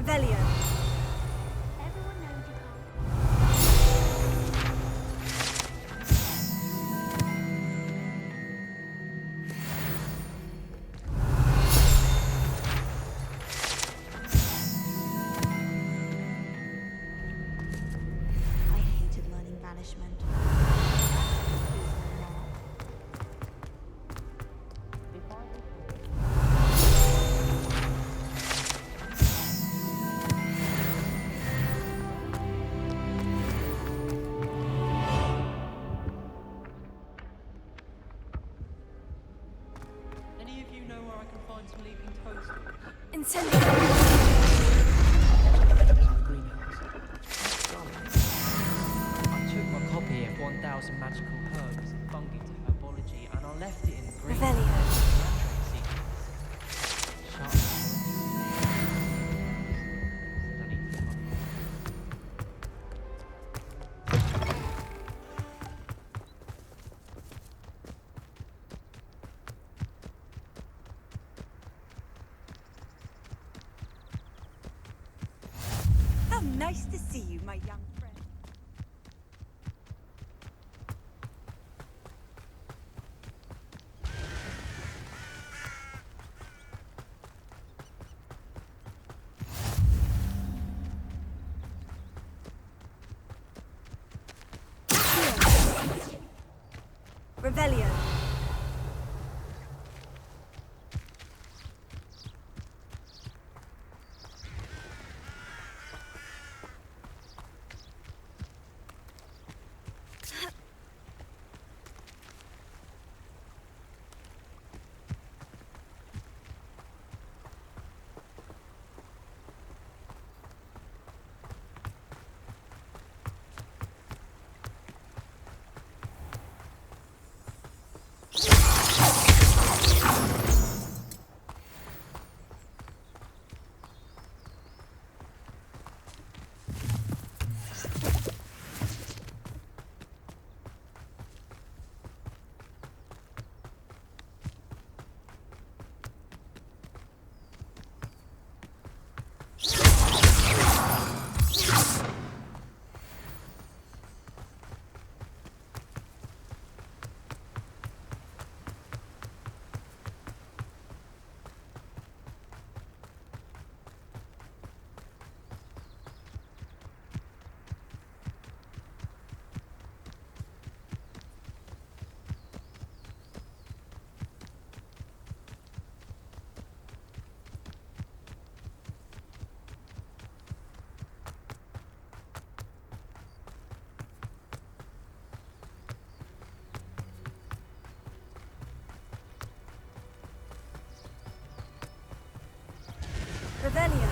Revelio. Everyone knows you can't. I hated learning banishment. Any of you know where I can find some leaping toadstools? Incendio. Greenhouse. I took my copy of 1000 Magical Herbs and Fungi to Herbology and I left it in the green. Revelio. Shut up. How nice to see you, my young friend. Revelio. Revelio.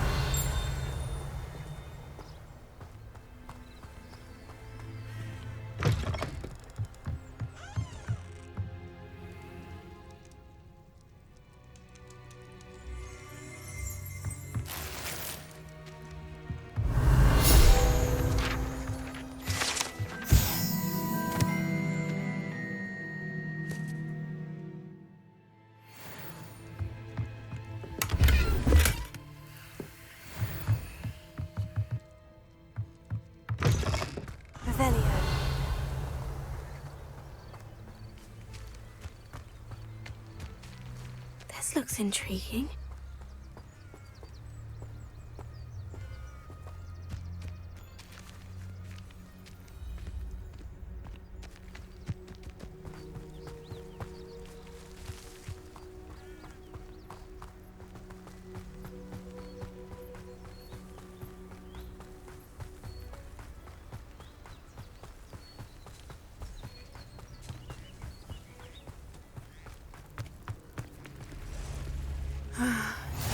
Revelio. This looks intriguing.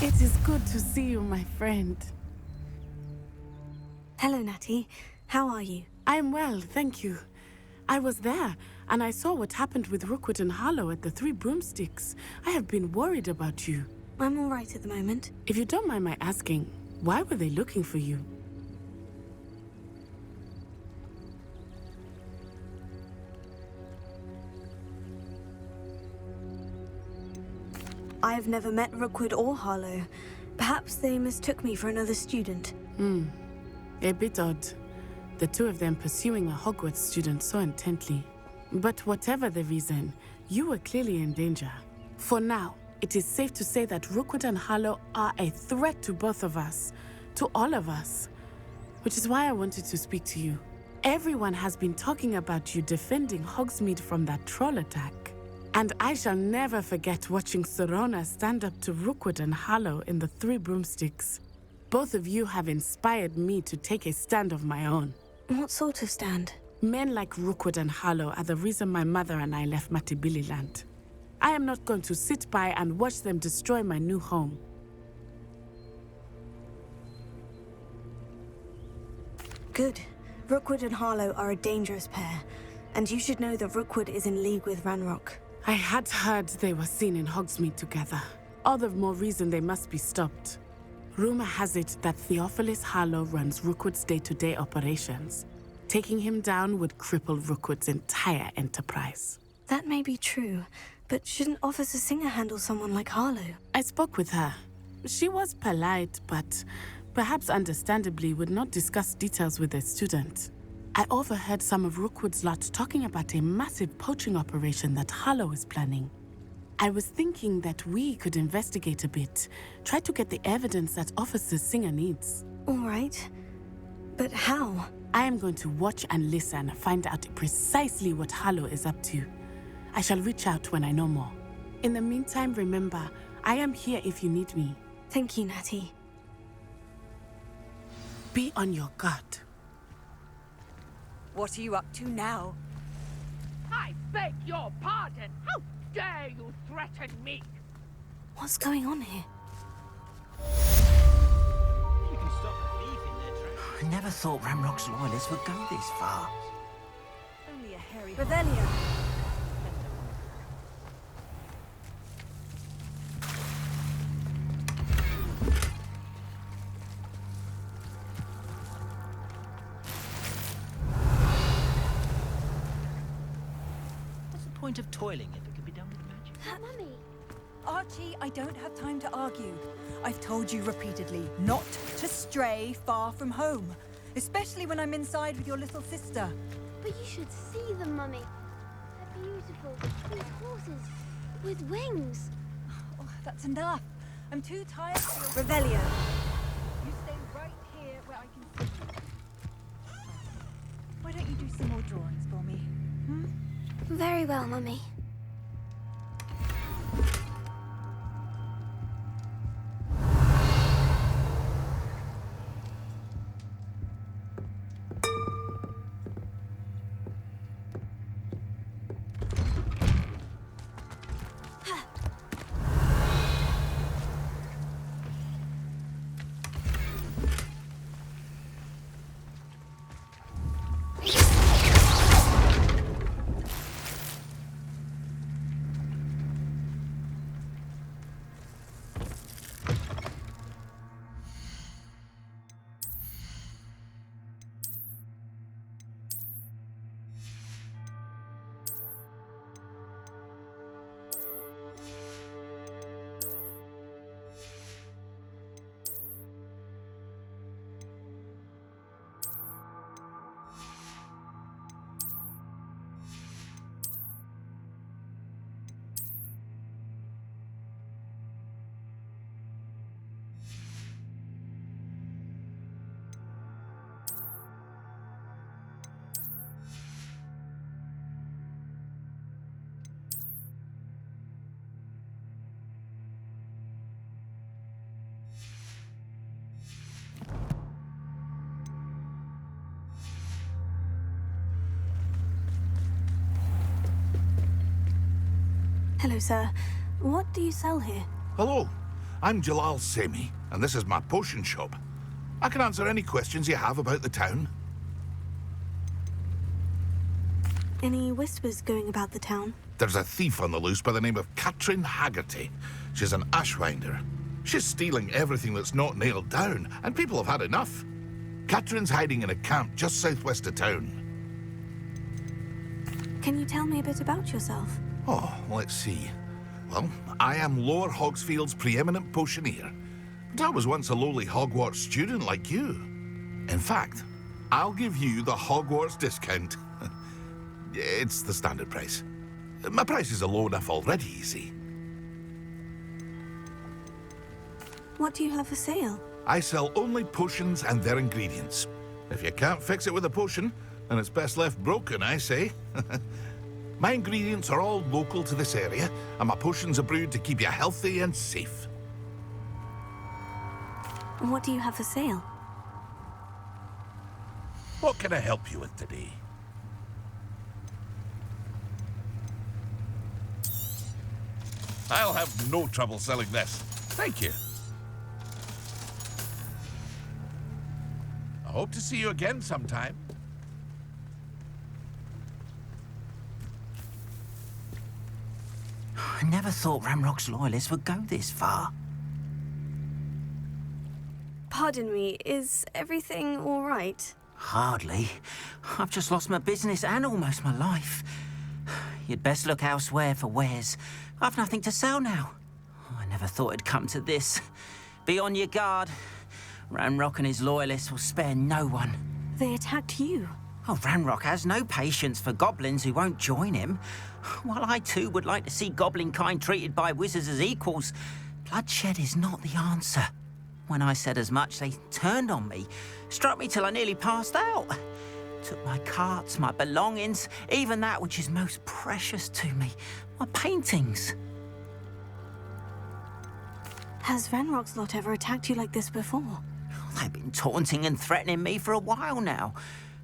It is good to see you, my friend. Hello, Natty. How are you? I am well, thank you. I was there, and I saw what happened with Rookwood and Harlow at the Three Broomsticks. I have been worried about you. I'm all right at the moment. If you don't mind my asking, why were they looking for you? I have never met Rookwood or Harlow. Perhaps they mistook me for another student. A bit odd. The two of them pursuing a Hogwarts student so intently. But whatever the reason, you were clearly in danger. For now, it is safe to say that Rookwood and Harlow are a threat to both of us. To all of us. Which is why I wanted to speak to you. Everyone has been talking about you defending Hogsmeade from that troll attack. And I shall never forget watching Sorona stand up to Rookwood and Harlow in the Three Broomsticks. Both of you have inspired me to take a stand of my own. What sort of stand? Men like Rookwood and Harlow are the reason my mother and I left Matibililand. I am not going to sit by and watch them destroy my new home. Good. Rookwood and Harlow are a dangerous pair, and you should know that Rookwood is in league with Ranrock. I had heard they were seen in Hogsmeade together. All the more reason they must be stopped. Rumor has it that Theophilus Harlow runs Rookwood's day-to-day operations. Taking him down would cripple Rookwood's entire enterprise. That may be true, but shouldn't Officer Singer handle someone like Harlow? I spoke with her. She was polite, but perhaps understandably would not discuss details with a student. I overheard some of Rookwood's lot talking about a massive poaching operation that Harlow is planning. I was thinking that we could investigate a bit, try to get the evidence that Officer Singer needs. All right. But how? I am going to watch and listen, find out precisely what Harlow is up to. I shall reach out when I know more. In the meantime, remember, I am here if you need me. Thank you, Natty. Be on your guard. What are you up to now? I beg your pardon! How dare you threaten me? What's going on here? You can stop the thief in their tracks. I never thought Ramrock's loyalists would go this far. Only a hairy... Revelio! What's the point of toiling if it can be done with magic? Mummy, Archie, I don't have time to argue. I've told you repeatedly not to stray far from home. Especially when I'm inside with your little sister. but you should see them, Mummy. They're beautiful. These horses with wings. Oh, that's enough. I'm too tired to... Revelio. You stay right here where I can see you. Why don't you do some more drawings for me? Hmm? Very well, Mummy. Hello, sir. What do you sell here? Hello, I'm Jalal Semi, and this is my potion shop. I can answer any questions you have about the town. Any whispers going about the town? There's a thief on the loose by the name of Katrin Haggerty. She's an ashwinder. She's stealing everything that's not nailed down, and people have had enough. Katrin's hiding in a camp just southwest of town. Can you tell me a bit about yourself? Oh, let's see. Well, I am Lower Hogsfield's preeminent potioneer. But I was once a lowly Hogwarts student like you. In fact, I'll give you the Hogwarts discount. It's the standard price. My prices are low enough already, you see. What do you have for sale? I sell only potions and their ingredients. If you can't fix it with a potion, then it's best left broken, I say. My ingredients are all local to this area, and my potions are brewed to keep you healthy and safe. And what do you have for sale? What can I help you with today? I'll have no trouble selling this. Thank you. I hope to see you again sometime. I never thought Ramrock's loyalists would go this far. Pardon me, is everything all right? Hardly. I've just lost my business and almost my life. You'd best look elsewhere for wares. I've nothing to sell now. I never thought it'd come to this. Be on your guard. Ranrock and his loyalists will spare no one. They attacked you. Oh, Ranrock has no patience for goblins who won't join him. While I too would like to see goblin kind treated by wizards as equals, bloodshed is not the answer. When I said as much, they turned on me, struck me till I nearly passed out. Took my carts, my belongings, even that which is most precious to me, my paintings. Has Ranrock's lot ever attacked you like this before? They've been taunting and threatening me for a while now,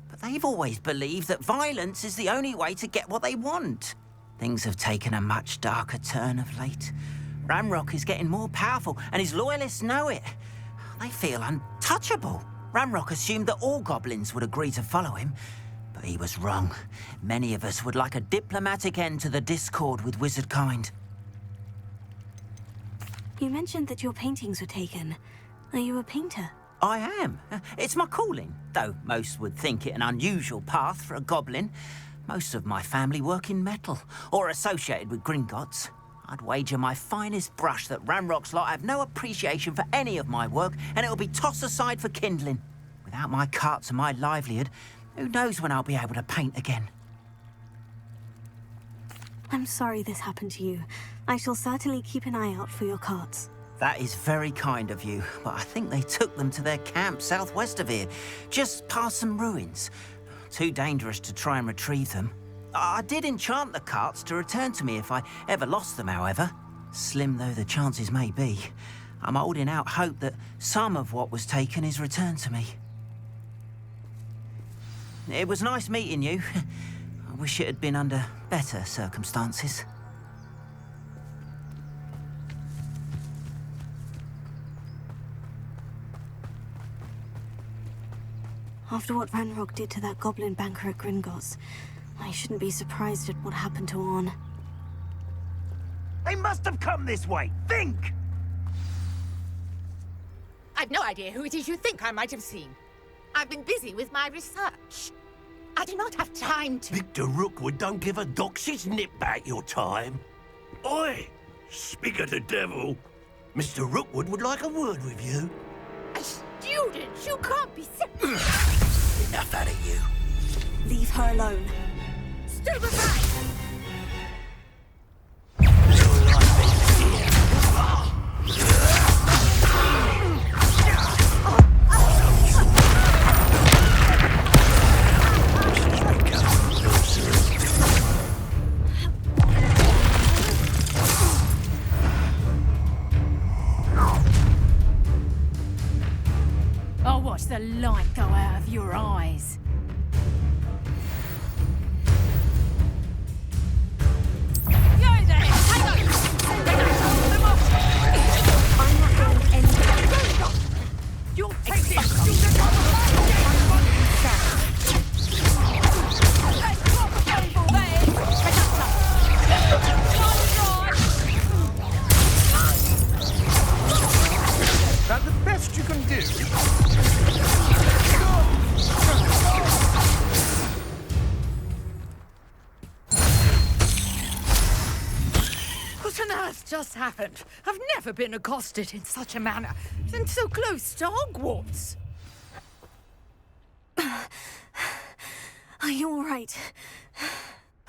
but they've always believed that violence is the only way to get what they want. Things have taken a much darker turn of late. Ranrock is getting more powerful, and his loyalists know it. They feel untouchable. Ranrock assumed that all goblins would agree to follow him, but he was wrong. Many of us would like a diplomatic end to the discord with wizard kind. You mentioned that your paintings were taken. Are you a painter? I am. It's my calling, though most would think it an unusual path for a goblin. Most of my family work in metal, or associated with Gringotts. I'd wager my finest brush that Ranrock's lot have no appreciation for any of my work, and it'll be tossed aside for kindling. Without my carts and my livelihood, who knows when I'll be able to paint again? I'm sorry this happened to you. I shall certainly keep an eye out for your carts. That is very kind of you, but I think they took them to their camp southwest of here, just past some ruins. Too dangerous to try and retrieve them. I did enchant the carts to return to me if I ever lost them, however. Slim though the chances may be, I'm holding out hope that some of what was taken is returned to me. It was nice meeting you. I wish it had been under better circumstances. After what Ranrock did to that goblin banker at Gringotts, I shouldn't be surprised at what happened to Orn. They must have come this way! Think! I've no idea who it is you think I might have seen. I've been busy with my research. I do not have time to... Victor Rookwood don't give a doxy's nip back your time. Oi! Speak of the devil. Mr. Rookwood would like a word with you. A student? You can't be serious. Enough out of you. Leave her alone. Stand aside! I'll watch the light go out of your eyes. You'll take this! That the best you can do? just happened? I've never been accosted in such a manner, and so close to Hogwarts. Are you all right?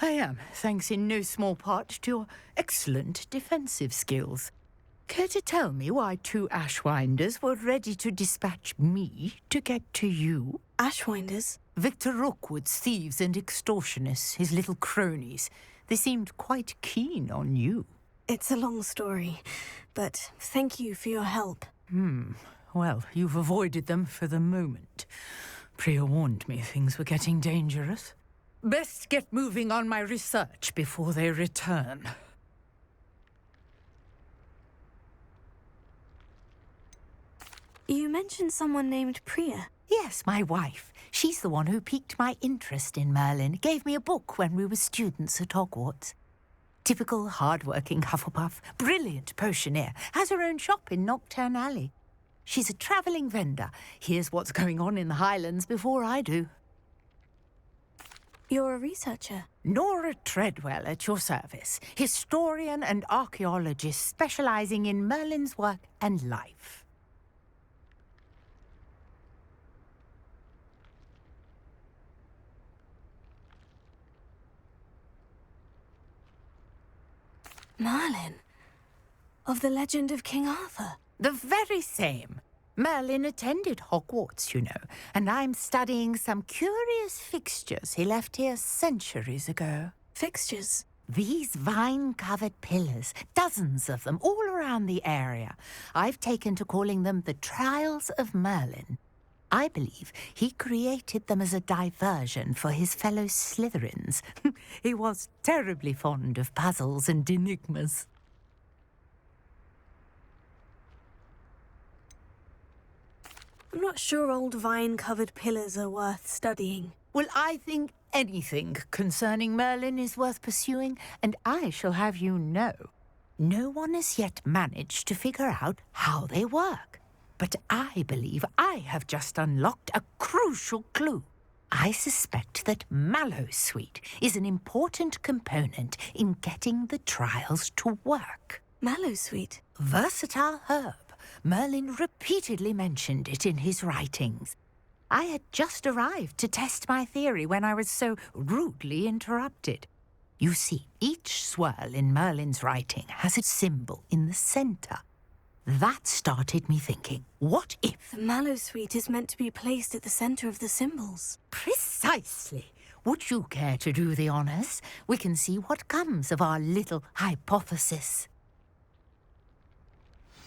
I am, thanks in no small part to your excellent defensive skills. Care to tell me why 2 Ashwinders were ready to dispatch me to get to you? Ashwinders? Victor Rookwood's thieves and extortionists, his little cronies. They seemed quite keen on you. It's a long story, but thank you for your help. Well, you've avoided them for the moment. Priya warned me things were getting dangerous. Best get moving on my research before they return. You mentioned someone named Priya. Yes, my wife. She's the one who piqued my interest in Merlin. Gave me a book when we were students at Hogwarts. Typical hard-working Hufflepuff, brilliant potioneer, has her own shop in Knockturn Alley. She's a travelling vendor. Hears what's going on in the Highlands before I do. You're a researcher. Nora Treadwell at your service. Historian and archaeologist specialising in Merlin's work and life. Merlin? Of the legend of King Arthur? The very same. Merlin attended Hogwarts, you know, and I'm studying some curious fixtures he left here centuries ago. Fixtures? These vine-covered pillars, dozens of them, all around the area. I've taken to calling them the Trials of Merlin. I believe he created them as a diversion for his fellow Slytherins. He was terribly fond of puzzles and enigmas. I'm not sure old vine-covered pillars are worth studying. Well, I think anything concerning Merlin is worth pursuing, and I shall have you know, no one has yet managed to figure out how they work. But I believe I have just unlocked a crucial clue. I suspect that Mallowsweet is an important component in getting the trials to work. Mallowsweet? Versatile herb. Merlin repeatedly mentioned it in his writings. I had just arrived to test my theory when I was so rudely interrupted. You see, each swirl in Merlin's writing has a symbol in the centre. That started me thinking, what if... The Mallowsweet is meant to be placed at the centre of the symbols. Precisely. Would you care to do the honours? We can see what comes of our little hypothesis.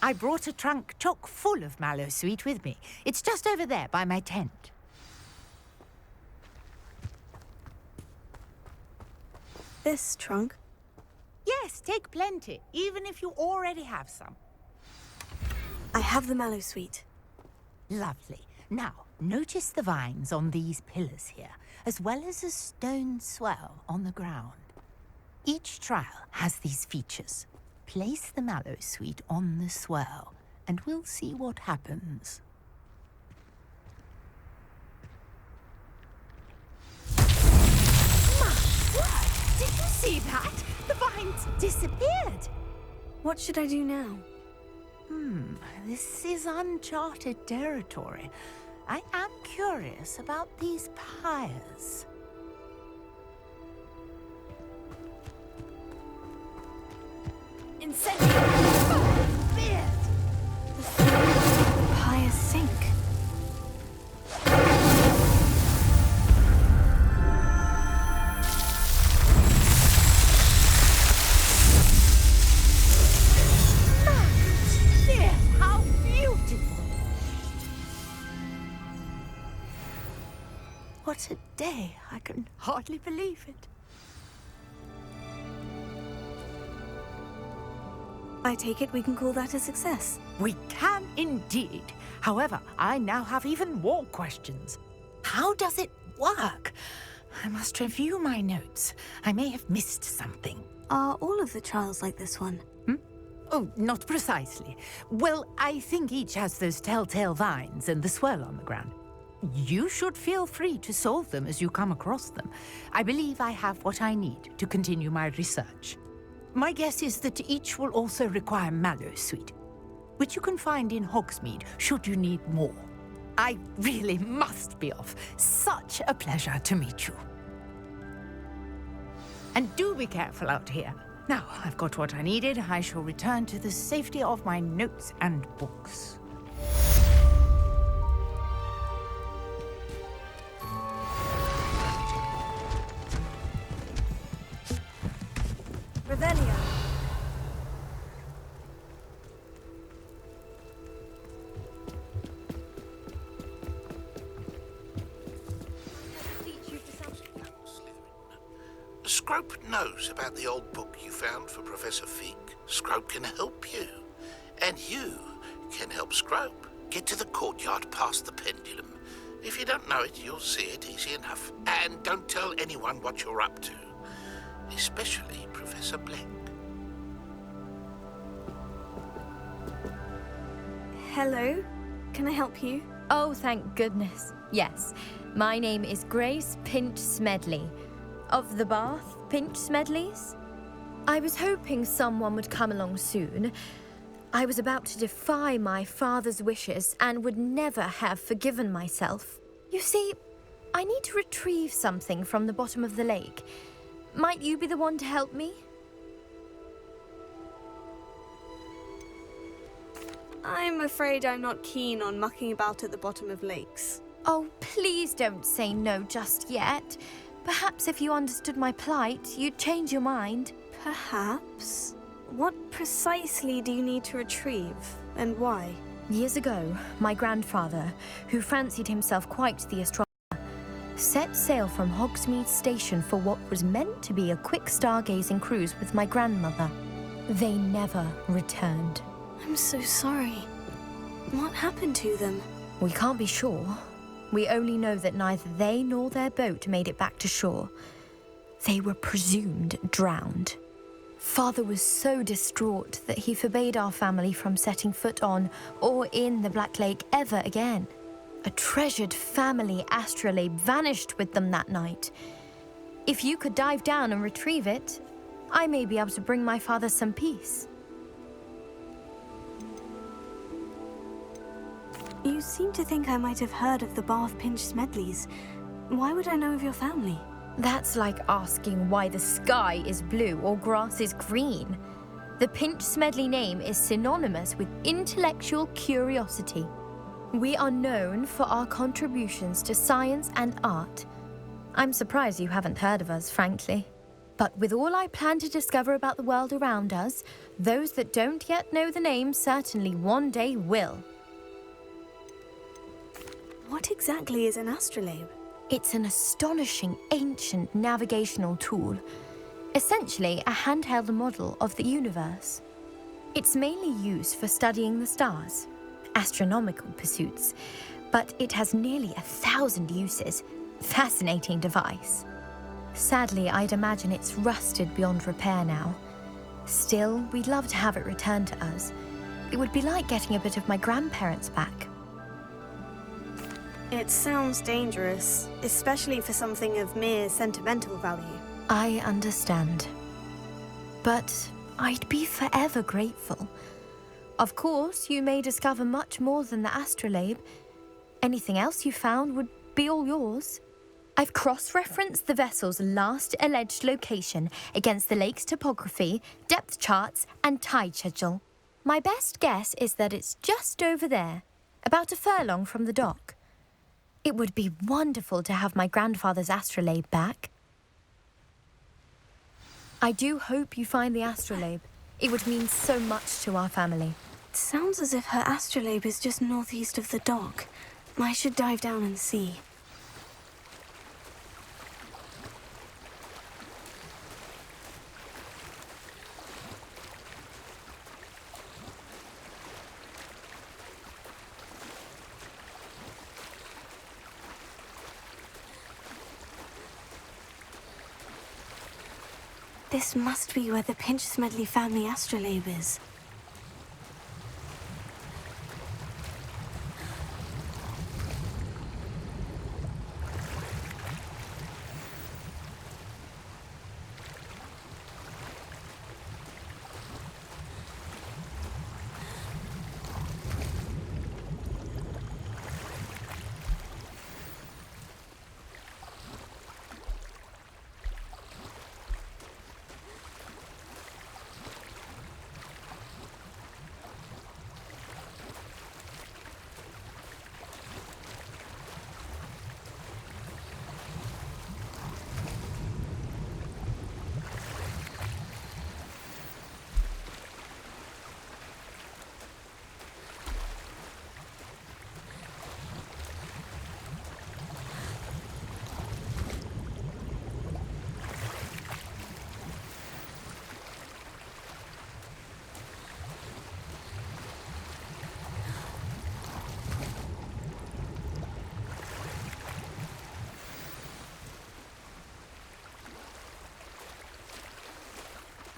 I brought a trunk chock full of Mallowsweet with me. It's just over there by my tent. This trunk? Yes, take plenty, even if you already have some. I have the Mallowsweet. Lovely. Now, notice the vines on these pillars here, as well as a stone swell on the ground. Each trial has these features. Place the Mallowsweet on the swell, and we'll see what happens. My word! Did you see that? The vines disappeared! What should I do now? This is uncharted territory. I am curious about these pyres. Incendiary! The pyres sink. How beautiful! What a day. I can hardly believe it. I take it we can call that a success. We can indeed. However, I now have even more questions. How does it work? I must review my notes. I may have missed something. Are all of the trials like this one? Oh, not precisely. Well, I think each has those telltale vines and the swirl on the ground. You should feel free to solve them as you come across them. I believe I have what I need to continue my research. My guess is that each will also require mallow sweet, which you can find in Hogsmeade should you need more. I really must be off. Such a pleasure to meet you. And do be careful out here. Now, I've got what I needed. I shall return to the safety of my notes and books. Revelio. Scrope knows about the old book you found for Professor Fig. Scrope can help you. And you can help Scrope get to the courtyard past the pendulum. If you don't know it, you'll see it easy enough. And don't tell anyone what you're up to. Especially Professor Black. Hello, can I help you? Oh, thank goodness. Yes, my name is Grace Pinch Smedley. Of the Bath Pinch Smedleys? I was hoping someone would come along soon. I was about to defy my father's wishes and would never have forgiven myself. You see, I need to retrieve something from the bottom of the lake. Might you be the one to help me? I'm afraid I'm not keen on mucking about at the bottom of lakes. Oh, please don't say no just yet. Perhaps if you understood my plight, you'd change your mind. Perhaps? What precisely do you need to retrieve, and why? Years ago, my grandfather, who fancied himself quite the astronomer, set sail from Hogsmeade Station for what was meant to be a quick stargazing cruise with my grandmother. They never returned. I'm so sorry. What happened to them? We can't be sure. We only know that neither they nor their boat made it back to shore. They were presumed drowned. Father was so distraught that he forbade our family from setting foot on or in the Black Lake ever again. A treasured family astrolabe vanished with them that night. If you could dive down and retrieve it, I may be able to bring my father some peace. You seem to think I might have heard of the Bath Pinch Smedleys. Why would I know of your family? That's like asking why the sky is blue or grass is green. The Pinch Smedley name is synonymous with intellectual curiosity. We are known for our contributions to science and art. I'm surprised you haven't heard of us, frankly. But with all I plan to discover about the world around us, those that don't yet know the name certainly one day will. What exactly is an astrolabe? It's an astonishing ancient navigational tool, essentially a handheld model of the universe. It's mainly used for studying the stars, astronomical pursuits, but it has nearly 1,000 uses. Fascinating device. Sadly, I'd imagine it's rusted beyond repair now. Still, we'd love to have it returned to us. It would be like getting a bit of my grandparents back. It sounds dangerous, especially for something of mere sentimental value. I understand. But I'd be forever grateful. Of course, you may discover much more than the astrolabe. Anything else you found would be all yours. I've cross-referenced the vessel's last alleged location against the lake's topography, depth charts, and tide schedule. My best guess is that it's just over there, about a furlong from the dock. It would be wonderful to have my grandfather's astrolabe back. I do hope you find the astrolabe. It would mean so much to our family. It sounds as if her astrolabe is just northeast of the dock. I should dive down and see. This must be where the Pinch Smedley family astrolabe is.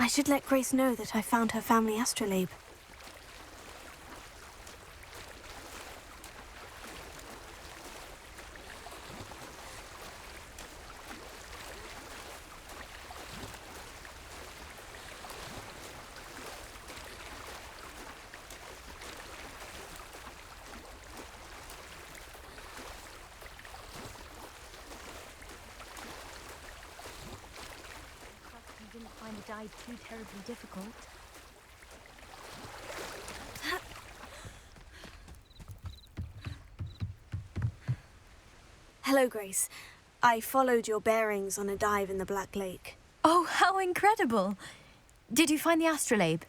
I should let Grace know that I found her family astrolabe. Find the dive too terribly difficult. Hello, Grace. I followed your bearings on a dive in the Black Lake. Oh, how incredible! Did you find the astrolabe?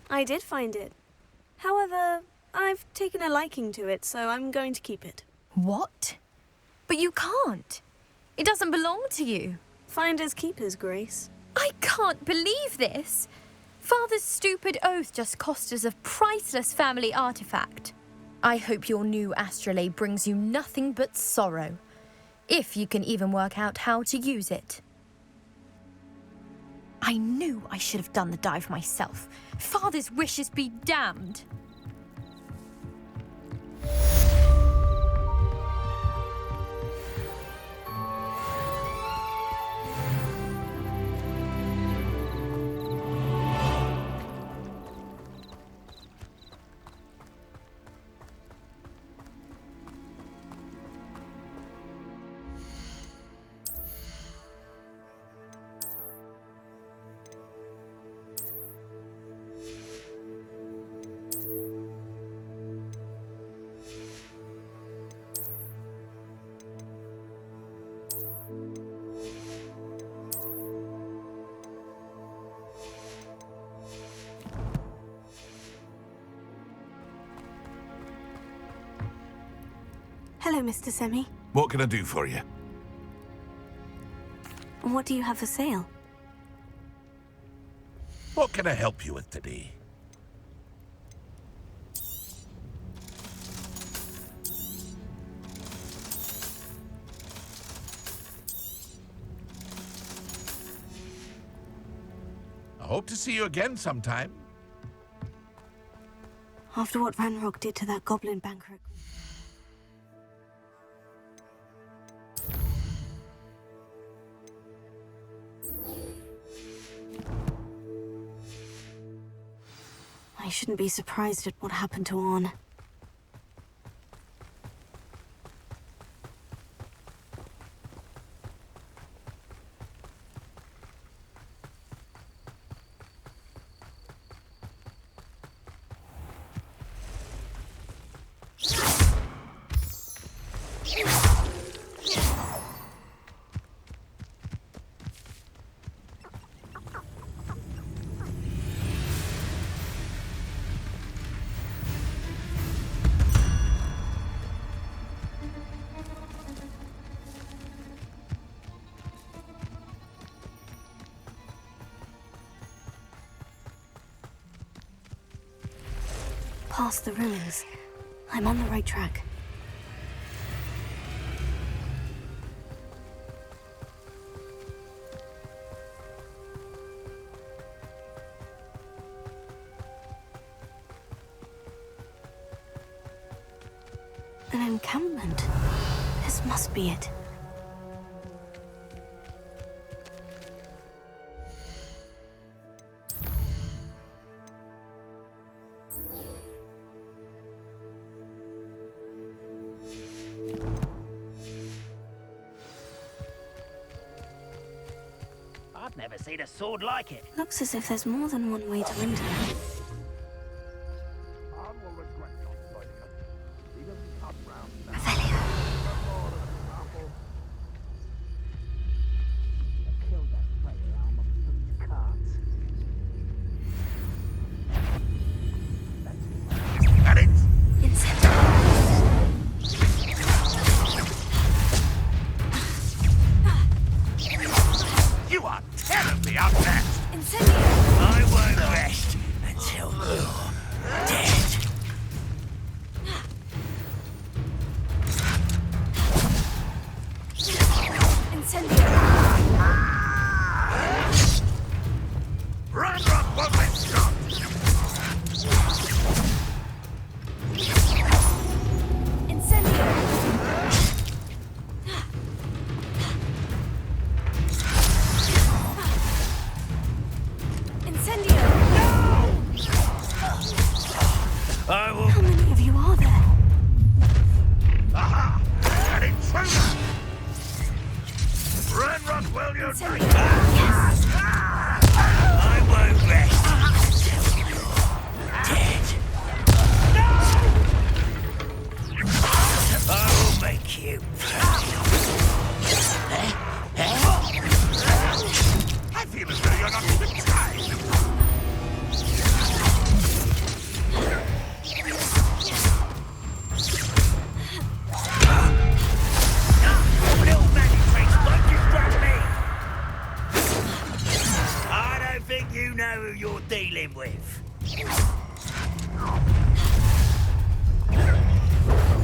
I did find it. However, I've taken a liking to it, so I'm going to keep it. What? But you can't. It doesn't belong to you. Finders keepers, Grace. I can't believe this. Father's stupid oath just cost us a priceless family artifact. I hope your new astrolabe brings you nothing but sorrow, if you can even work out how to use it. I knew I should have done the dive myself. Father's wishes be damned. Hello, Mr. Semi. What can I do for you? What do you have for sale? What can I help you with today? I hope to see you again sometime. After what Ranrock did to that goblin banker. I shouldn't be surprised at what happened to Arn. Past the ruins. I'm on the right track. An encampment. This must be it. I've never seen a sword like it. Looks as if there's more than one way to enter. I won't rest until you're know who you're dealing with.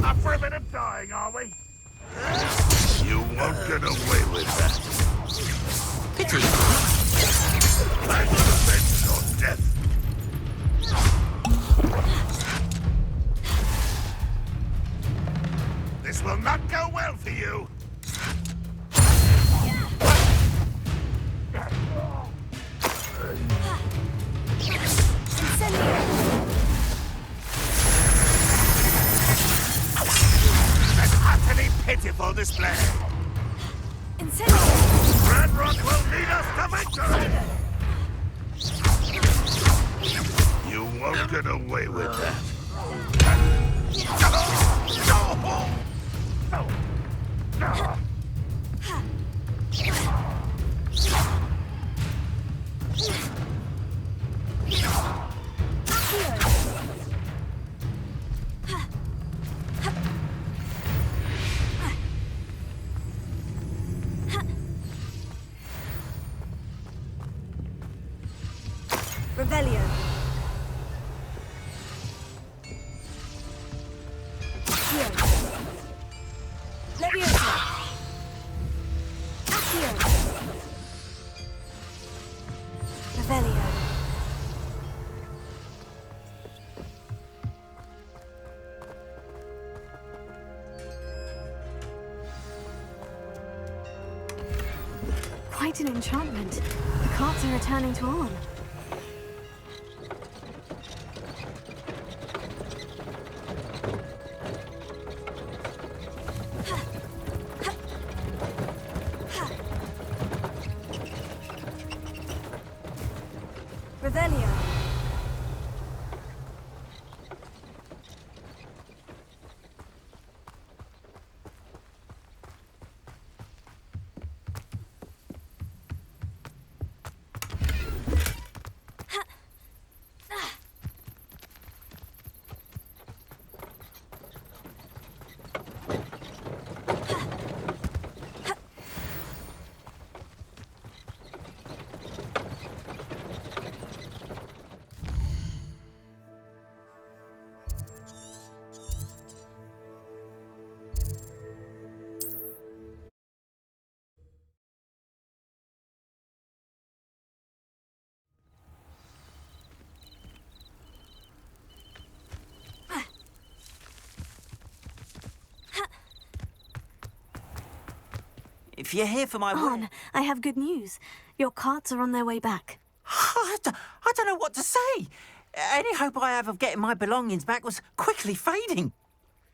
Up for a bit of dying, are we? You won't get away with that. Pity. I'm not avenged on death. This will not go well for you. An utterly pitiful display. Red Rock will lead us to victory! You won't get away with that. Revelio. Leviosa. Accio. Revelio. Quite an enchantment. The carts are returning to on. Revelio. If you're here for my Arn, I have good news. Your carts are on their way back. I don't know what to say. Any hope I have of getting my belongings back was quickly fading.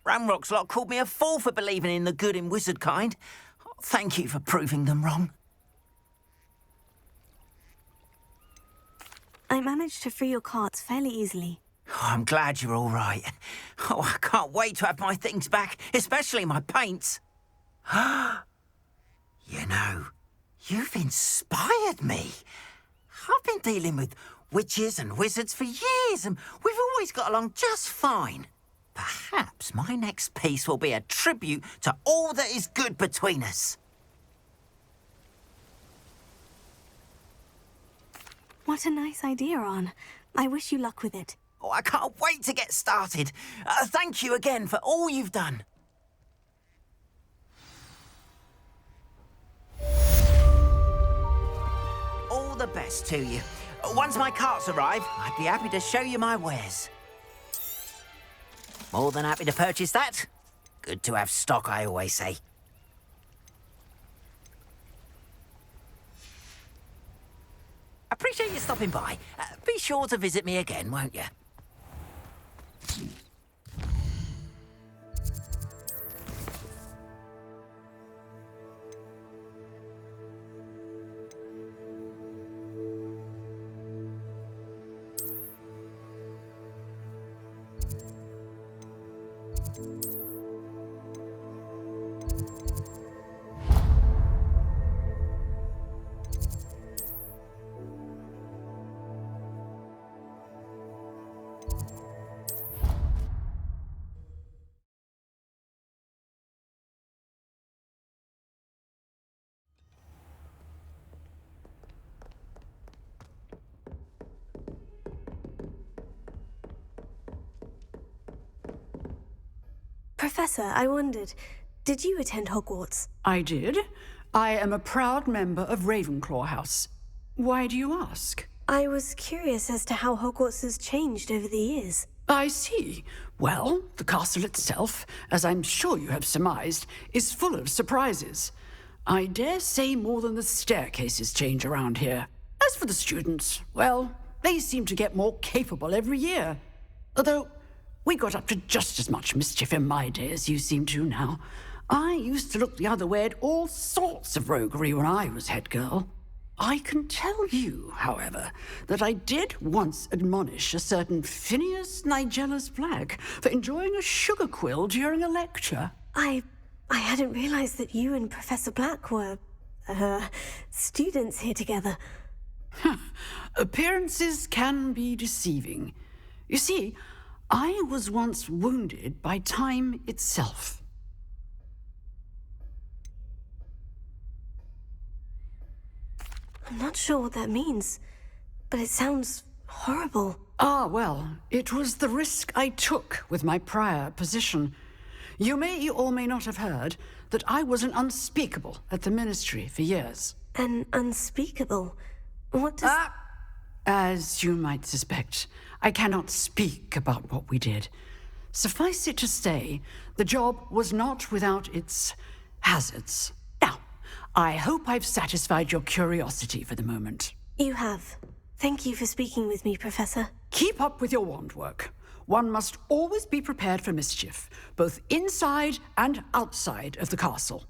Ramrock's lot called me a fool for believing in the good in wizard kind. Thank you for proving them wrong. I managed to free your carts fairly easily. Oh, I'm glad you're all right. Oh, I can't wait to have my things back, especially my paints. You know, you've inspired me. I've been dealing with witches and wizards for years, and we've always got along just fine. Perhaps my next piece will be a tribute to all that is good between us. What a nice idea, Arn. I wish you luck with it. Oh, I can't wait to get started. Thank you again for all you've done. All the best to you. Once my carts arrive, I'd be happy to show you my wares. More than happy to purchase that. Good to have stock, I always say. Appreciate you stopping by. Be sure to visit me again, won't you? Professor, I wondered, did you attend Hogwarts? I did. I am a proud member of Ravenclaw House. Why do you ask? I was curious as to how Hogwarts has changed over the years. I see. Well, the castle itself, as I'm sure you have surmised, is full of surprises. I dare say more than the staircases change around here. As for the students, well, they seem to get more capable every year. Although, we got up to just as much mischief in my day as you seem to now. I used to look the other way at all sorts of roguery when I was head girl. I can tell you, however, that I did once admonish a certain Phineas Nigellus Black for enjoying a sugar quill during a lecture. I hadn't realized that you and Professor Black were, students here together. Appearances can be deceiving. You see, I was once wounded by time itself. I'm not sure what that means, but it sounds horrible. Ah, well, it was the risk I took with my prior position. You may or may not have heard that I was an unspeakable at the Ministry for years. An unspeakable? What does... As you might suspect, I cannot speak about what we did. Suffice it to say, the job was not without its hazards. Now, I hope I've satisfied your curiosity for the moment. You have. Thank you for speaking with me, Professor. Keep up with your wand work. One must always be prepared for mischief, both inside and outside of the castle.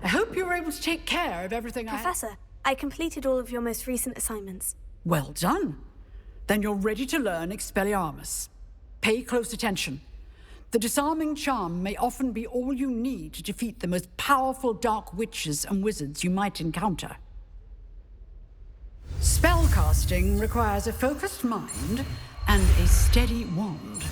I hope you were able to take care of everything Professor, I completed all of your most recent assignments. Well done. Then you're ready to learn Expelliarmus. Pay close attention. The disarming charm may often be all you need to defeat the most powerful dark witches and wizards you might encounter. Spellcasting requires a focused mind and a steady wand.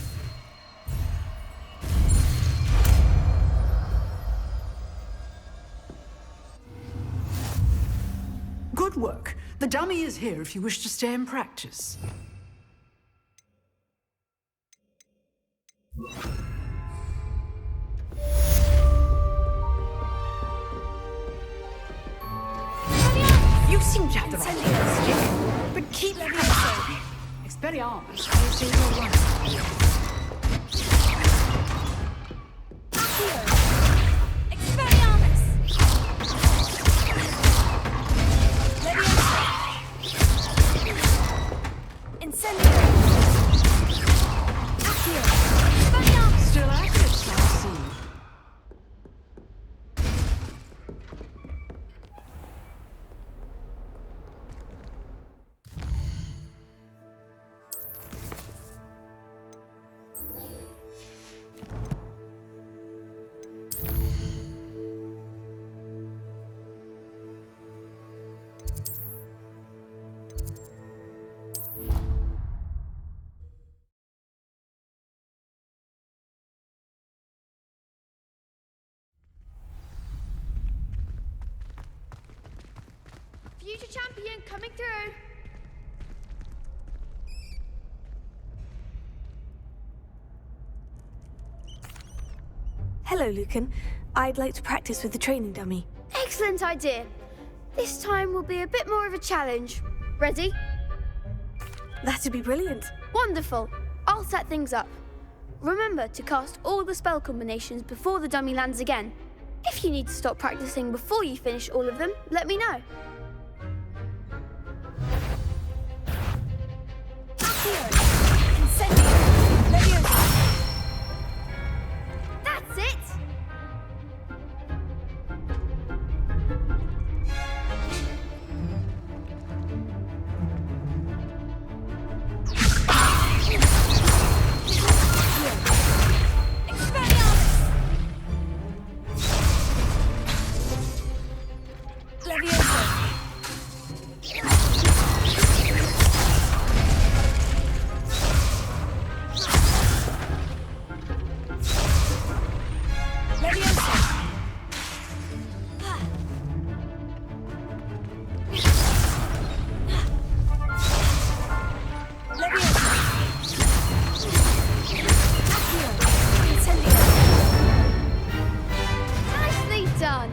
Good work. The dummy is here if you wish to stay and practice. You seem to have the right stick, but keep practicing. Expelliarmus will save your life. Still active, I see. Future champion coming through. Hello, Lucan. I'd like to practice with the training dummy. Excellent idea. This time will be a bit more of a challenge. Ready? That'd be brilliant. Wonderful. I'll set things up. Remember to cast all the spell combinations before the dummy lands again. If you need to stop practicing before you finish all of them, let me know. That's it! Nicely done!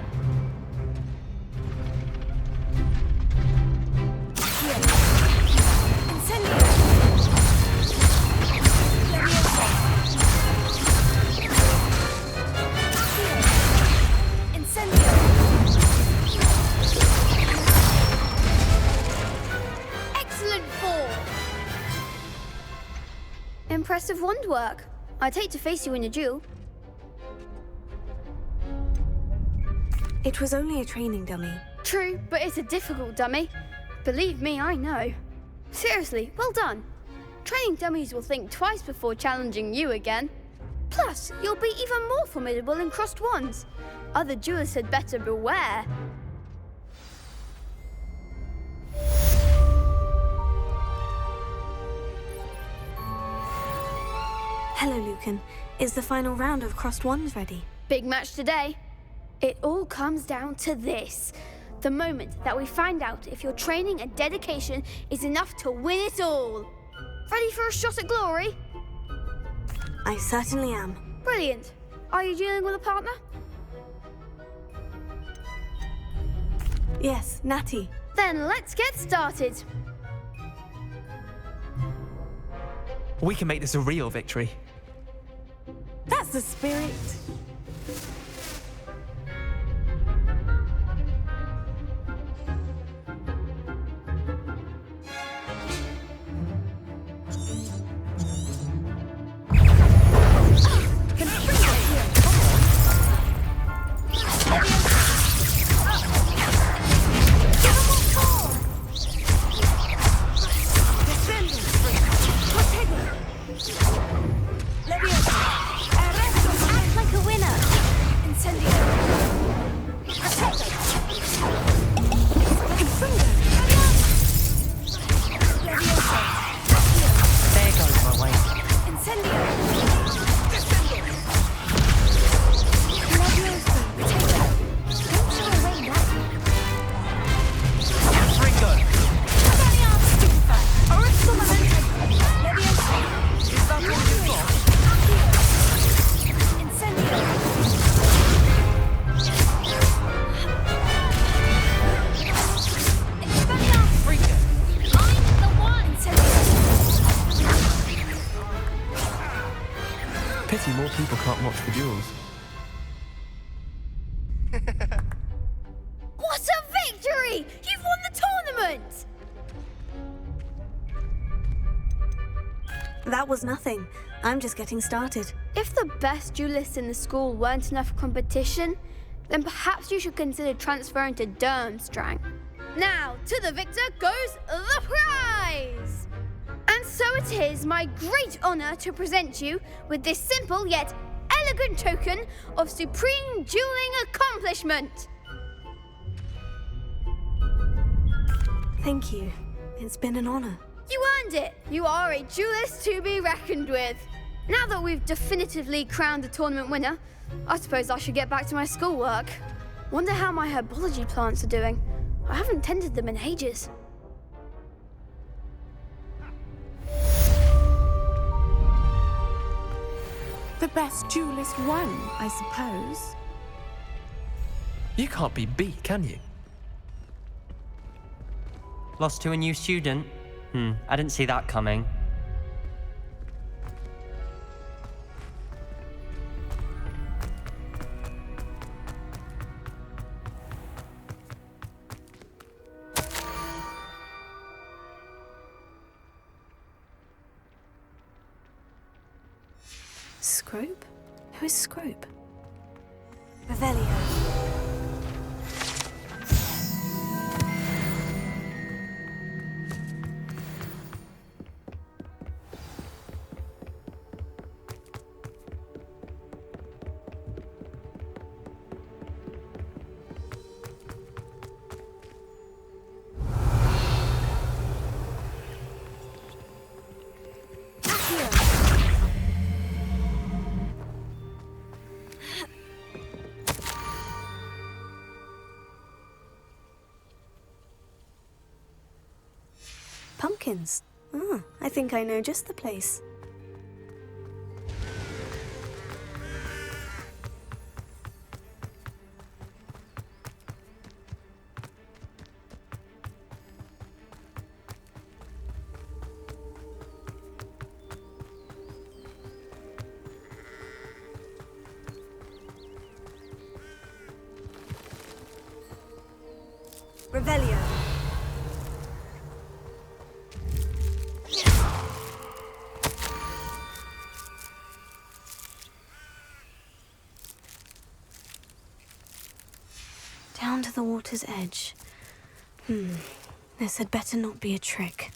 Excellent fall! Impressive wand work. I'd hate to face you in a duel. It was only a training dummy. True, but it's a difficult dummy. Believe me, I know. Seriously, well done. Training dummies will think twice before challenging you again. Plus, you'll be even more formidable in crossed wands. Other duelists had better beware. Hello, Lucan. Is the final round of crossed wands ready? Big match today. It all comes down to this. The moment that we find out if your training and dedication is enough to win it all. Ready for a shot at glory? I certainly am. Brilliant. Are you dealing with a partner? Yes, Natty. Then let's get started. We can make this a real victory. That's the spirit. Pity more people can't watch the duels. What a victory! You've won the tournament! That was nothing. I'm just getting started. If the best duelists in the school weren't enough competition, then perhaps you should consider transferring to Durmstrang. Now, to the victor goes the prize! And so it is my great honor to present you with this simple yet elegant token of supreme dueling accomplishment. Thank you. It's been an honor. You earned it. You are a duelist to be reckoned with. Now that we've definitively crowned the tournament winner, I suppose I should get back to my schoolwork. Wonder how my herbology plants are doing. I haven't tended them in ages. The best duelist won, I suppose. You can't be B, can you? Lost to a new student? I didn't see that coming. Scrope? Who is Scrope? Revelio. Pumpkins. Ah, I think I know just the place. Revelio. Down to the water's edge. This had better not be a trick.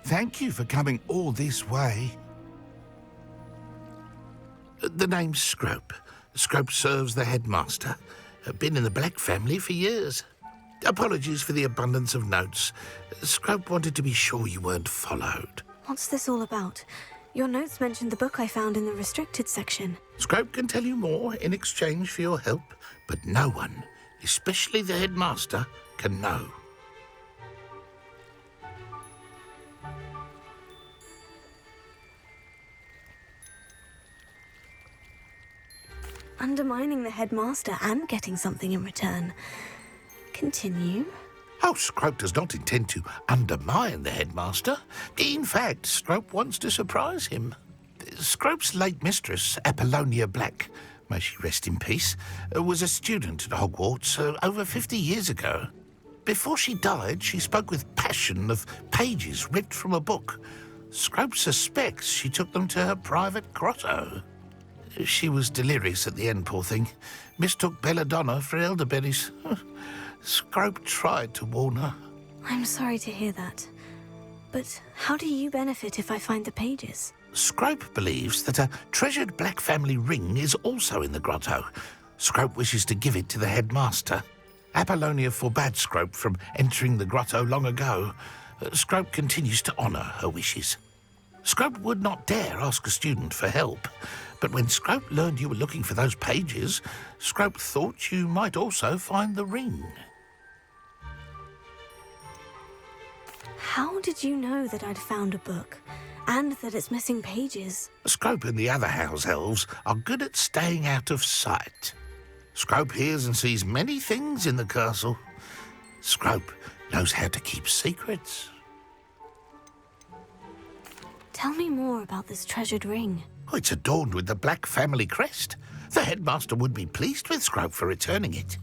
Thank you for coming all this way. The name's Scrope. Scrope serves the headmaster. Been in the Black family for years. Apologies for the abundance of notes. Scrope wanted to be sure you weren't followed. What's this all about? Your notes mentioned the book I found in the restricted section. Scrope can tell you more in exchange for your help, but no one, especially the headmaster, can know. Undermining the headmaster and getting something in return. Continue. Oh, Scrope does not intend to undermine the headmaster. In fact, Scrope wants to surprise him. Scrope's late mistress, Apollonia Black, may she rest in peace, was a student at Hogwarts over 50 years ago. Before she died, she spoke with passion of pages ripped from a book. Scrope suspects she took them to her private grotto. She was delirious at the end, poor thing. Mistook belladonna for elderberries. Scrope tried to warn her. I'm sorry to hear that. But how do you benefit if I find the pages? Scrope believes that a treasured Black family ring is also in the grotto. Scrope wishes to give it to the headmaster. Apollonia forbade Scrope from entering the grotto long ago. Scrope continues to honour her wishes. Scrope would not dare ask a student for help, but when Scrope learned you were looking for those pages, Scrope thought you might also find the ring. How did you know that I'd found a book, and that it's missing pages? Scrope and the other house elves are good at staying out of sight. Scrope hears and sees many things in the castle. Scrope knows how to keep secrets. Tell me more about this treasured ring. Oh, it's adorned with the Black family crest. The headmaster would be pleased with Scrope for returning it.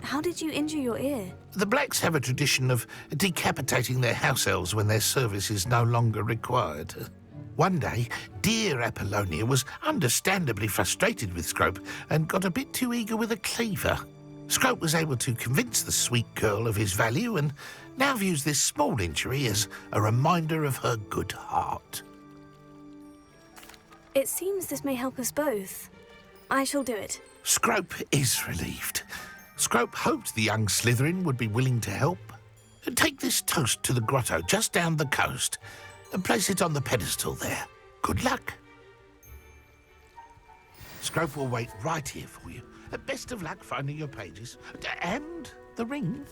How did you injure your ear? The Blacks have a tradition of decapitating their house elves when their service is no longer required. One day, dear Apollonia was understandably frustrated with Scrope and got a bit too eager with a cleaver. Scrope was able to convince the sweet girl of his value and now views this small injury as a reminder of her good heart. It seems this may help us both. I shall do it. Scrope is relieved. Scrope hoped the young Slytherin would be willing to help. Take this toast to the grotto just down the coast and place it on the pedestal there. Good luck. Scrope will wait right here for you. Best of luck finding your pages. And the ring.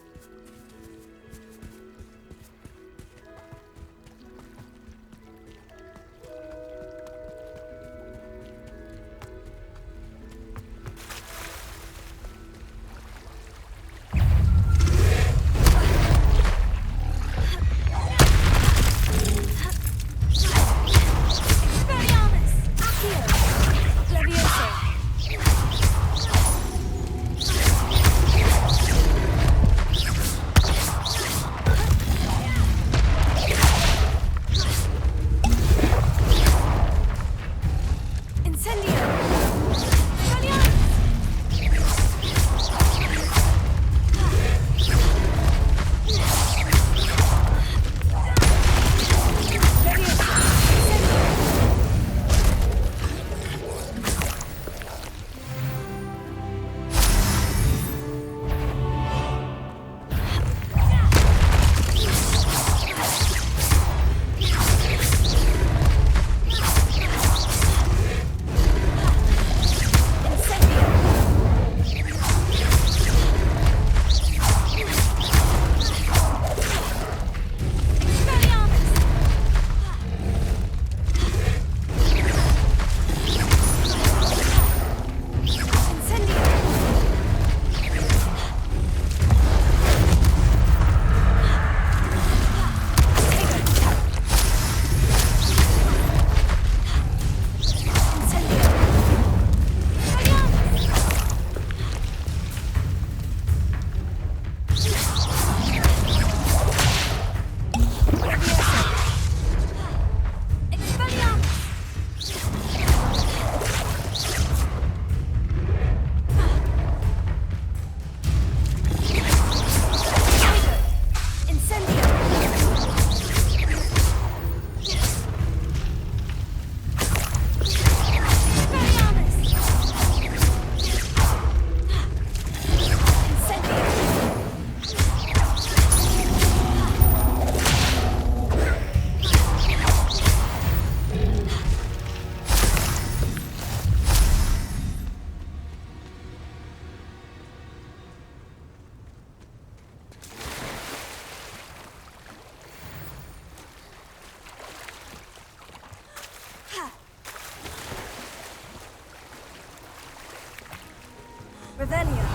Revelio.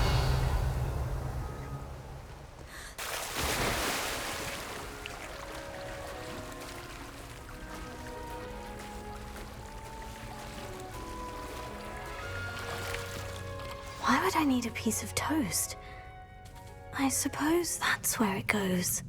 Why would I need a piece of toast? I suppose that's where it goes.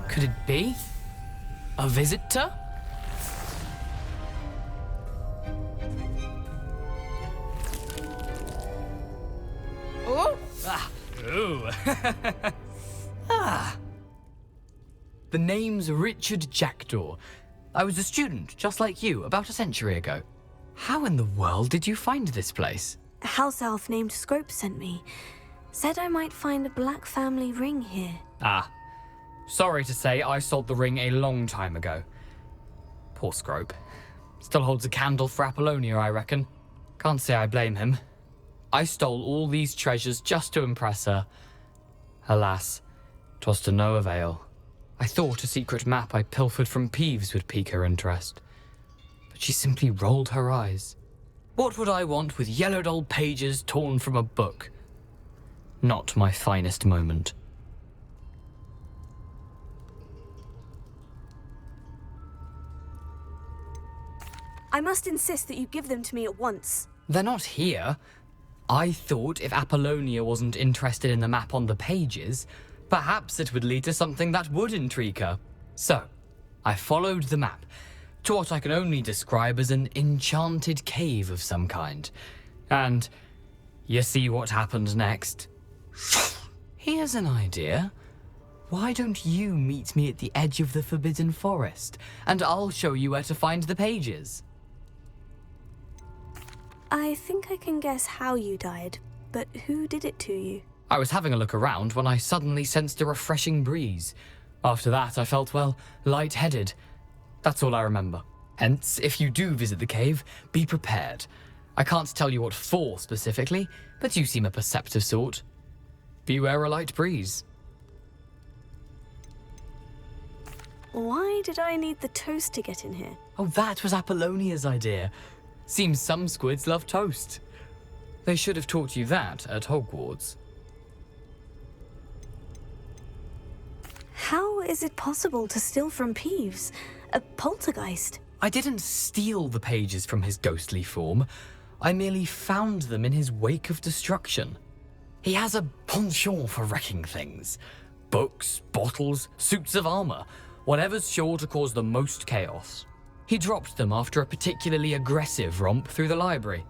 Could it be? A visitor? Oh! Ah! Ooh! Ah! The name's Richard Jackdaw. I was a student, just like you, about a century ago. How in the world did you find this place? A house elf named Scrope sent me. Said I might find a black family ring here. Ah. Sorry to say, I sold the ring a long time ago. Poor Scrope. Still holds a candle for Apollonia, I reckon. Can't say I blame him. I stole all these treasures just to impress her. Alas, 'twas to no avail. I thought a secret map I pilfered from Peeves would pique her interest. But she simply rolled her eyes. What would I want with yellowed old pages torn from a book? Not my finest moment. I must insist that you give them to me at once. They're not here. I thought if Apollonia wasn't interested in the map on the pages, perhaps it would lead to something that would intrigue her. So, I followed the map to what I can only describe as an enchanted cave of some kind. And you see what happened next? Here's an idea. Why don't you meet me at the edge of the Forbidden Forest, and I'll show you where to find the pages? I think I can guess how you died, but who did it to you? I was having a look around when I suddenly sensed a refreshing breeze. After that, I felt, well, lightheaded. That's all I remember. Hence, if you do visit the cave, be prepared. I can't tell you what for specifically, but you seem a perceptive sort. Beware a light breeze. Why did I need the toast to get in here? Oh, that was Apollonia's idea. Seems some squids love toast. They should have taught you that at Hogwarts. How is it possible to steal from Peeves? A poltergeist? I didn't steal the pages from his ghostly form. I merely found them in his wake of destruction. He has a penchant for wrecking things. Books, bottles, suits of armor, whatever's sure to cause the most chaos. He dropped them after a particularly aggressive romp through the library.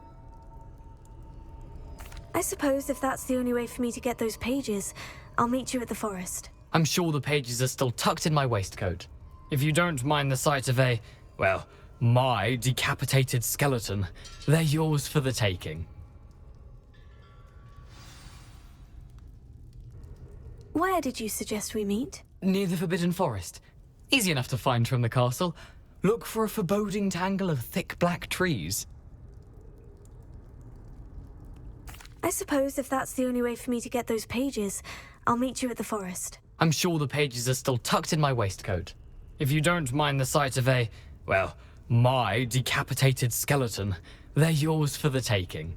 I suppose if that's the only way for me to get those pages, I'll meet you at the forest. I'm sure the pages are still tucked in my waistcoat. If you don't mind the sight of a, well, my decapitated skeleton, they're yours for the taking. Where did you suggest we meet? Near the Forbidden Forest. Easy enough to find from the castle. Look for a foreboding tangle of thick black trees. I suppose if that's the only way for me to get those pages, I'll meet you at the forest. I'm sure the pages are still tucked in my waistcoat. If you don't mind the sight of a, well, my decapitated skeleton, they're yours for the taking.